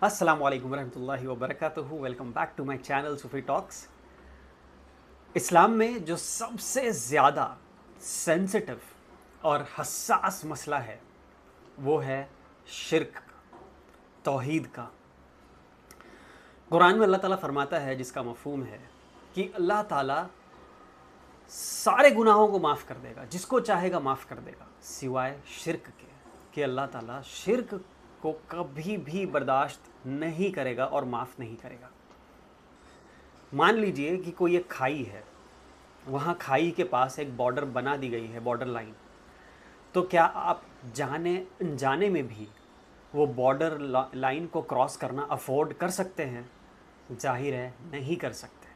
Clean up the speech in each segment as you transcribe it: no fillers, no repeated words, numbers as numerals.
अस्सलाम वालेकुम रहमतुल्लाहि व बरकातुहू। Welcome back to my channel Sufi talks. Islam में जो सबसे ज़्यादा सेंसिटिव और हसास मसला है वो है शिर्क का, तौहीद का। कुरान में अल्लाह ताला फरमाता है, जिसका मफ़हूम है कि अल्लाह ताला सारे गुनाहों को माफ़ कर देगा, जिसको चाहेगा माफ़ कर देगा, सिवाय शिर्क के। कि अल्लाह ताला शिर्क को कभी भी बर्दाश्त नहीं करेगा और माफ़ नहीं करेगा। मान लीजिए कि कोई एक खाई है, वहाँ खाई के पास एक बॉर्डर बना दी गई है, बॉर्डर लाइन। तो क्या आप जाने अनजाने में भी वो बॉर्डर लाइन को क्रॉस करना अफोर्ड कर सकते हैं? जाहिर है नहीं कर सकते।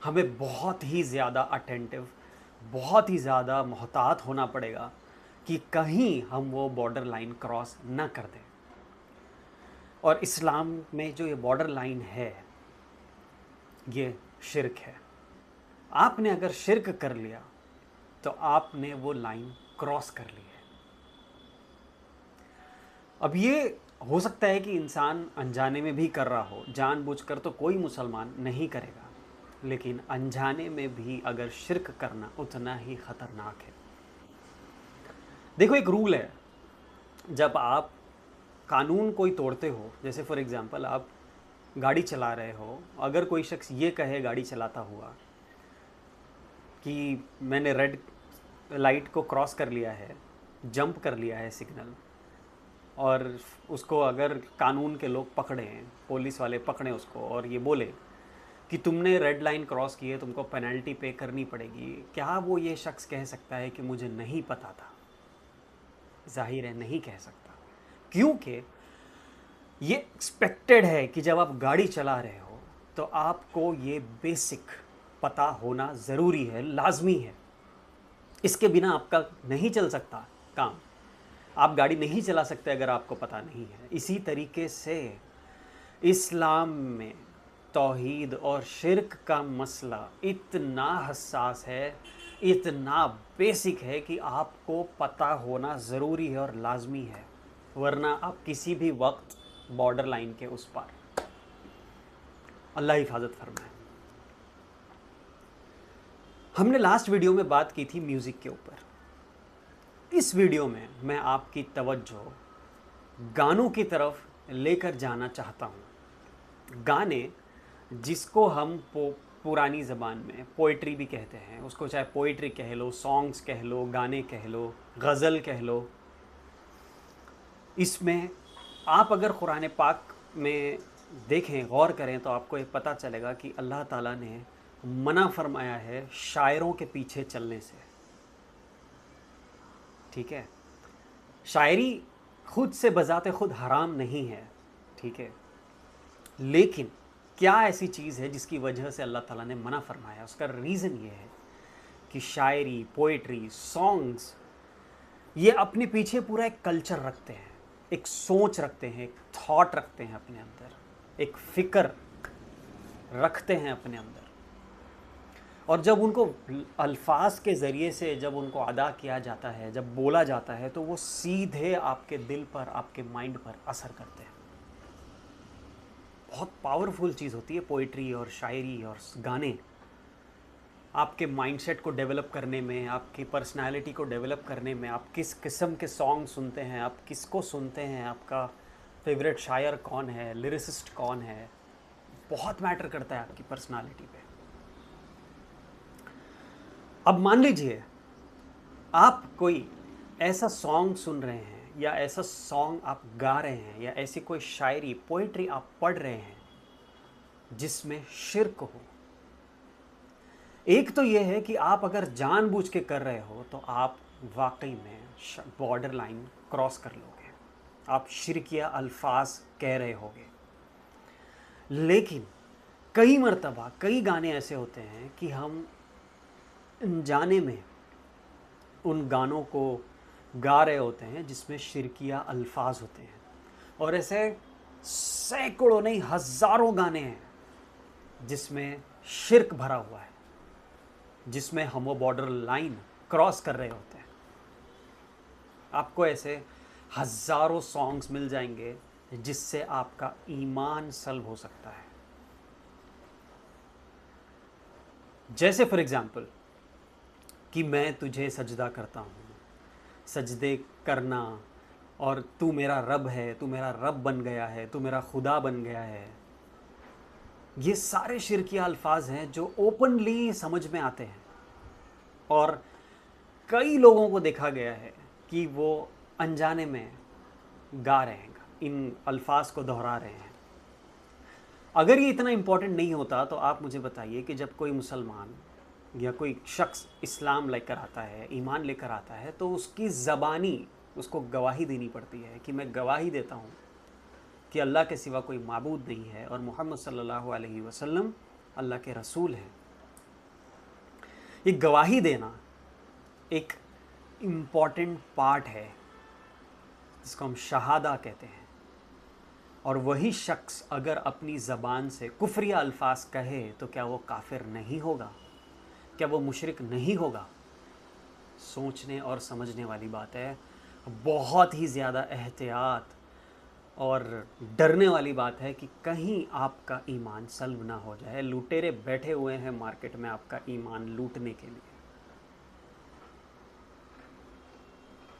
हमें बहुत ही ज़्यादा अटेंटिव, बहुत ही ज़्यादा मोहतात होना पड़ेगा कि कहीं हम वो बॉर्डर लाइन क्रॉस ना कर दें। और इस्लाम में जो ये बॉर्डर लाइन है, ये शिर्क है। आपने अगर शिर्क कर लिया तो आपने वो लाइन क्रॉस कर ली है। अब ये हो सकता है कि इंसान अनजाने में भी कर रहा हो, जानबूझकर तो कोई मुसलमान नहीं करेगा, लेकिन अनजाने में भी अगर शिर्क करना उतना ही ख़तरनाक है। देखो, एक रूल है, जब आप कानून कोई तोड़ते हो, जैसे फॉर एग्ज़ाम्पल आप गाड़ी चला रहे हो, अगर कोई शख्स ये कहे गाड़ी चलाता हुआ कि मैंने रेड लाइट को क्रॉस कर लिया है, जंप कर लिया है सिग्नल, और उसको अगर कानून के लोग पकड़ें, पुलिस वाले पकड़ें उसको और ये बोले कि तुमने रेड लाइन क्रॉस की है, तुमको पेनल्टी पे करनी पड़ेगी, क्या वो ये शख्स कह सकता है कि मुझे नहीं पता था? जाहिर है नहीं कह सकता, क्योंकि ये एक्सपेक्टेड है कि जब आप गाड़ी चला रहे हो तो आपको ये बेसिक पता होना ज़रूरी है, लाजमी है। इसके बिना आपका नहीं चल सकता काम। आप गाड़ी नहीं चला सकते अगर आपको पता नहीं है। इसी तरीके से इस्लाम में तौहीद और शिर्क का मसला इतना हसास है, इतना बेसिक है कि आपको पता होना ज़रूरी है और लाजमी है, वरना आप किसी भी वक्त बॉर्डर लाइन के उस पार। अल्लाह हिफाजत फरमाए। हमने लास्ट वीडियो में बात की थी म्यूज़िक के ऊपर। इस वीडियो में मैं आपकी तवज्जो गानों की तरफ लेकर जाना चाहता हूँ। गाने जिसको हम पुरानी ज़बान में पोइट्री भी कहते हैं, उसको चाहे पोइट्री कह लो, सॉन्ग्स कह लो, गाने कह लो, गज़ल कह लो। इसमें आप अगर कुरान पाक में देखें, गौर करें, तो आपको ये पता चलेगा कि अल्लाह ताला ने मना फरमाया है शायरों के पीछे चलने से। ठीक है, शायरी खुद से बजाते खुद हराम नहीं है, ठीक है, लेकिन क्या ऐसी चीज़ है जिसकी वजह से अल्लाह ताला ने मना फरमाया? उसका रीज़न ये है कि शायरी, पोइट्री, सॉन्ग्स ये अपने पीछे पूरा एक कल्चर रखते हैं, एक सोच रखते हैं, एक थॉट रखते हैं अपने अंदर, एक फ़िक्र रखते हैं अपने अंदर। और जब उनको अल्फाज के ज़रिए से जब उनको अदा किया जाता है, जब बोला जाता है, तो वो सीधे आपके दिल पर, आपके माइंड पर असर करते हैं। बहुत पावरफुल चीज़ होती है पोइट्री और शायरी और गाने, आपके माइंडसेट को डेवलप करने में, आपकी पर्सनालिटी को डेवलप करने में। आप किस किस्म के सॉन्ग सुनते हैं, आप किसको सुनते हैं, आपका फेवरेट शायर कौन है, लिरिसिस्ट कौन है, बहुत मैटर करता है आपकी पर्सनालिटी पे। अब मान लीजिए आप कोई ऐसा सॉन्ग सुन रहे हैं, या ऐसा सॉन्ग आप गा रहे हैं, या ऐसी कोई शायरी, पोइट्री आप पढ़ रहे हैं जिसमें शिर्क हो। एक तो यह है कि आप अगर जानबूझ के कर रहे हो तो आप वाकई में बॉर्डर लाइन क्रॉस कर लोगे, आप शिरकिया अल्फाज कह रहे होगे। लेकिन कई मर्तबा कई गाने ऐसे होते हैं कि हम अनजाने में उन गानों को गा रहे होते हैं जिसमें शिरकिया अल्फाज होते हैं, और ऐसे सैकड़ों नहीं हज़ारों गाने हैं जिसमें शिर्क भरा हुआ है, जिसमें हम वो बॉर्डर लाइन क्रॉस कर रहे होते हैं। आपको ऐसे हज़ारों सॉन्ग्स मिल जाएंगे जिससे आपका ईमान सल्ब हो सकता है। जैसे फॉर एग्ज़ाम्पल कि मैं तुझे सजदा करता हूँ, सजदे करना, और तू मेरा रब है, तू मेरा रब बन गया है, तू मेरा खुदा बन गया है। ये सारे शिरकिया अल्फाज हैं जो ओपनली समझ में आते हैं, और कई लोगों को देखा गया है कि वो अनजाने में गा रहे हैं, इन अल्फाज को दोहरा रहे हैं। अगर ये इतना इम्पोर्टेंट नहीं होता तो आप मुझे बताइए कि जब कोई मुसलमान या कोई शख्स इस्लाम लेकर आता है, ईमान लेकर आता है, तो उसकी ज़बानी उसको गवाही देनी पड़ती है कि मैं गवाही देता हूँ कि अल्लाह के सिवा कोई माबूद नहीं है और मोहम्मद सल्लल्लाहु अलैहि वसल्लम अल्लाह के रसूल हैं। ये गवाही देना एक इम्पॉर्टेंट पार्ट है जिसको हम शहादा कहते हैं। और वही शख्स अगर अपनी ज़बान से कुफ्रिया अल्फाज कहे तो क्या वो काफिर नहीं होगा? क्या वो मुशरिक नहीं होगा? सोचने और समझने वाली बात है। बहुत ही ज़्यादा एहतियात और डरने वाली बात है कि कहीं आपका ईमान सल्ब ना हो जाए। लुटेरे बैठे हुए हैं मार्केट में आपका ईमान लूटने के लिए।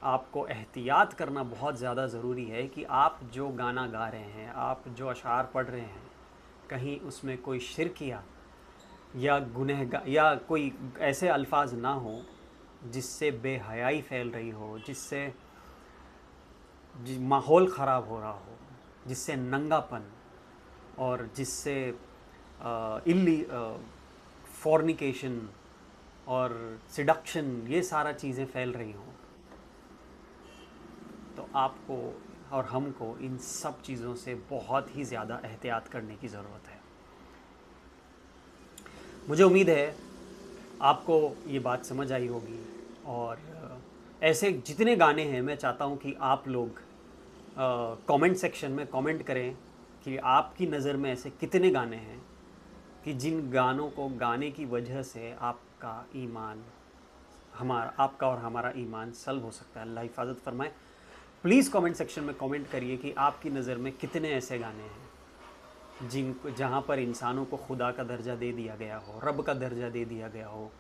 आपको एहतियात करना बहुत ज़्यादा ज़रूरी है कि आप जो गाना गा रहे हैं, आप जो अशार पढ़ रहे हैं, कहीं उसमें कोई शिरकिया या गुनहगा या कोई ऐसे अल्फाज ना हो जिससे बेहयाई फैल रही हो, जिससे माहौल ख़राब हो रहा हो, जिससे नंगापन और जिससे इल्ली फॉर्निकेशन और सिडक्शन, ये सारा चीज़ें फैल रही हों, तो आपको और हमको इन सब चीज़ों से बहुत ही ज़्यादा एहतियात करने की ज़रूरत है। मुझे उम्मीद है आपको ये बात समझ आई होगी, और ऐसे जितने गाने हैं मैं चाहता हूँ कि आप लोग कमेंट सेक्शन में कमेंट करें कि आपकी नज़र में ऐसे कितने गाने हैं कि जिन गानों को गाने की वजह से आपका ईमान, आपका और हमारा ईमान सल्ब हो सकता है। अल्लाह हिफाजत फरमाए। प्लीज़ कमेंट सेक्शन में कमेंट करिए कि आपकी नज़र में कितने ऐसे गाने हैं जहाँ पर इंसानों को खुदा का दर्जा दे दिया गया हो, रब का दर्जा दे दिया गया हो,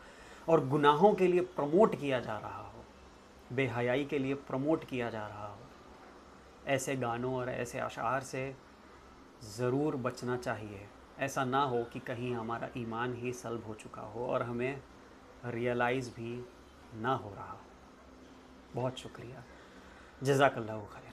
और गुनाहों के लिए प्रमोट किया जा रहा हो, बेहयाई के लिए प्रमोट किया जा रहा हो। ऐसे गानों और ऐसे अशार से ज़रूर बचना चाहिए। ऐसा ना हो कि कहीं हमारा ईमान ही सल्ब हो चुका हो और हमें रियलाइज़ भी ना हो रहा हो। बहुत शुक्रिया। जज़ाकल्लाहु खैर।